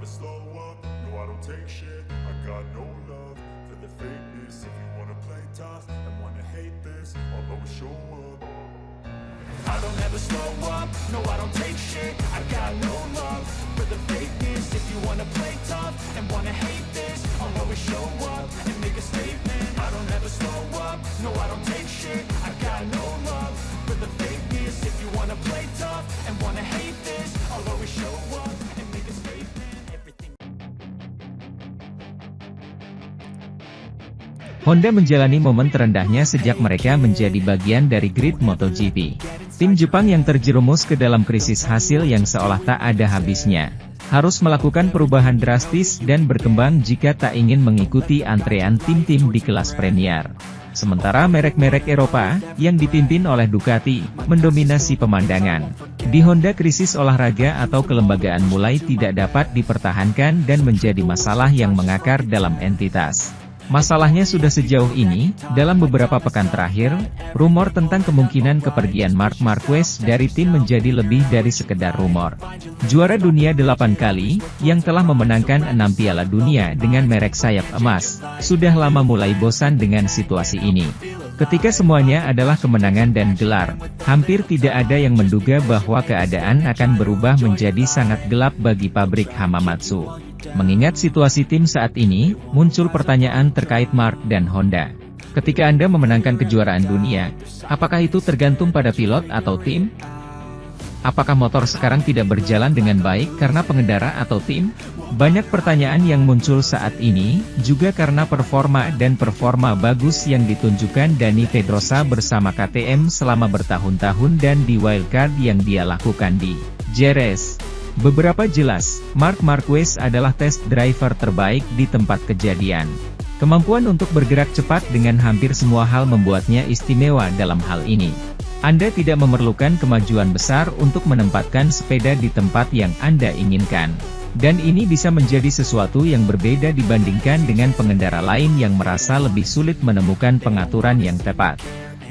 never slow up, no I don't take shit. I got no love for the fakeness. If you wanna play tough and wanna hate this, I'll always show up. I don't ever slow up, no I don't take shit. I got no love for the fakeness. If you wanna play tough and wanna hate this, I'll always show up and make a statement. I don't ever slow up, no I don't take shit. I got no love for the fakeness. If you wanna play tough and wanna hate this, I'll always show up and make a statement. Everything. Honda menjalani momen terendahnya sejak mereka menjadi bagian dari grid MotoGP. Tim Jepang yang terjerumus ke dalam krisis hasil yang seolah tak ada habisnya, harus melakukan perubahan drastis dan berkembang jika tak ingin mengikuti antrean tim-tim di kelas Premier. Sementara merek-merek Eropa, yang dipimpin oleh Ducati, mendominasi pemandangan. Di Honda krisis olahraga atau kelembagaan mulai tidak dapat dipertahankan dan menjadi masalah yang mengakar dalam entitas. Masalahnya sudah sejauh ini, dalam beberapa pekan terakhir, rumor tentang kemungkinan kepergian Marc Marquez dari tim menjadi lebih dari sekedar rumor. Juara dunia 8 kali, yang telah memenangkan 6 piala dunia dengan merek sayap emas, sudah lama mulai bosan dengan situasi ini. Ketika semuanya adalah kemenangan dan gelar, hampir tidak ada yang menduga bahwa keadaan akan berubah menjadi sangat gelap bagi pabrik Hamamatsu. Mengingat situasi tim saat ini, muncul pertanyaan terkait Marc dan Honda. Ketika Anda memenangkan kejuaraan dunia, apakah itu tergantung pada pilot atau tim? Apakah motor sekarang tidak berjalan dengan baik karena pengendara atau tim? Banyak pertanyaan yang muncul saat ini, juga karena performa bagus yang ditunjukkan Dani Pedrosa bersama KTM selama bertahun-tahun dan di wildcard yang dia lakukan di Jerez. Beberapa jelas, Marc Marquez adalah test driver terbaik di tempat kejadian. Kemampuan untuk bergerak cepat dengan hampir semua hal membuatnya istimewa dalam hal ini. Anda tidak memerlukan kemajuan besar untuk menempatkan sepeda di tempat yang Anda inginkan. Dan ini bisa menjadi sesuatu yang berbeda dibandingkan dengan pengendara lain yang merasa lebih sulit menemukan pengaturan yang tepat.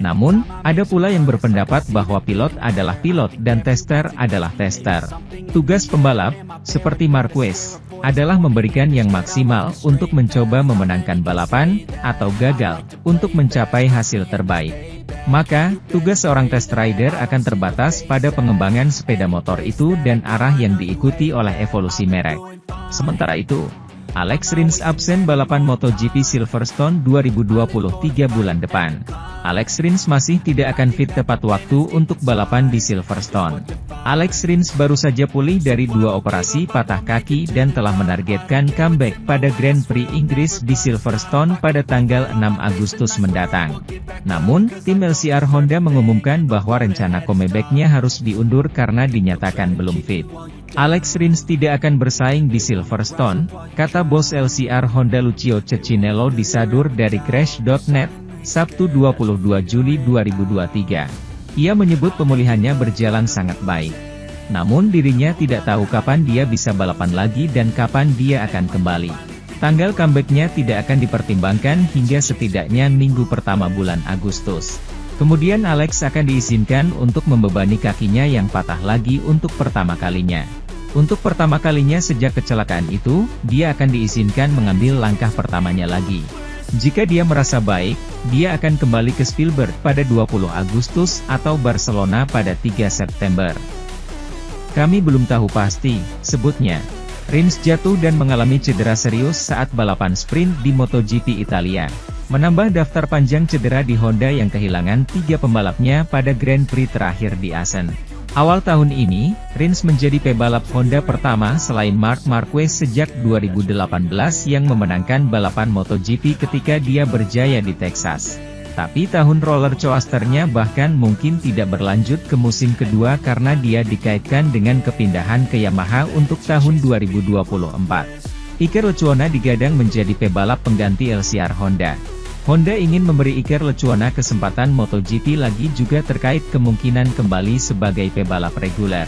Namun, ada pula yang berpendapat bahwa pilot adalah pilot dan tester adalah tester. Tugas pembalap, seperti Marquez, adalah memberikan yang maksimal untuk mencoba memenangkan balapan, atau gagal, untuk mencapai hasil terbaik. Maka, tugas seorang test rider akan terbatas pada pengembangan sepeda motor itu dan arah yang diikuti oleh evolusi merek. Sementara itu, Alex Rins absen balapan MotoGP Silverstone 2023 bulan depan. Alex Rins masih tidak akan fit tepat waktu untuk balapan di Silverstone. Alex Rins baru saja pulih dari 2 operasi patah kaki dan telah menargetkan comeback pada Grand Prix Inggris di Silverstone pada tanggal 6 Agustus mendatang. Namun, tim LCR Honda mengumumkan bahwa rencana comeback-nya harus diundur karena dinyatakan belum fit. Alex Rins tidak akan bersaing di Silverstone, kata bos LCR Honda Lucio Cecchinello di sadur dari Crash.net, Sabtu 22 Juli 2023. Ia menyebut pemulihannya berjalan sangat baik. Namun dirinya tidak tahu kapan dia bisa balapan lagi dan kapan dia akan kembali. Tanggal comeback-nya tidak akan dipertimbangkan hingga setidaknya minggu pertama bulan Agustus. Kemudian Alex akan diizinkan untuk membebani kakinya yang patah lagi untuk pertama kalinya. Untuk pertama kalinya sejak kecelakaan itu, dia akan diizinkan mengambil langkah pertamanya lagi. Jika dia merasa baik, dia akan kembali ke Spielberg pada 20 Agustus atau Barcelona pada 3 September. Kami belum tahu pasti, sebutnya. Rins jatuh dan mengalami cedera serius saat balapan sprint di MotoGP Italia. Menambah daftar panjang cedera di Honda yang kehilangan 3 pembalapnya pada Grand Prix terakhir di Assen. Awal tahun ini, Rins menjadi pebalap Honda pertama selain Marc Marquez sejak 2018 yang memenangkan balapan MotoGP ketika dia berjaya di Texas. Tapi tahun roller coasternya bahkan mungkin tidak berlanjut ke musim kedua karena dia dikaitkan dengan kepindahan ke Yamaha untuk tahun 2024. Iker Lecuona digadang menjadi pebalap pengganti LCR Honda. Honda ingin memberi Iker Lecuona kesempatan MotoGP lagi juga terkait kemungkinan kembali sebagai pebalap reguler.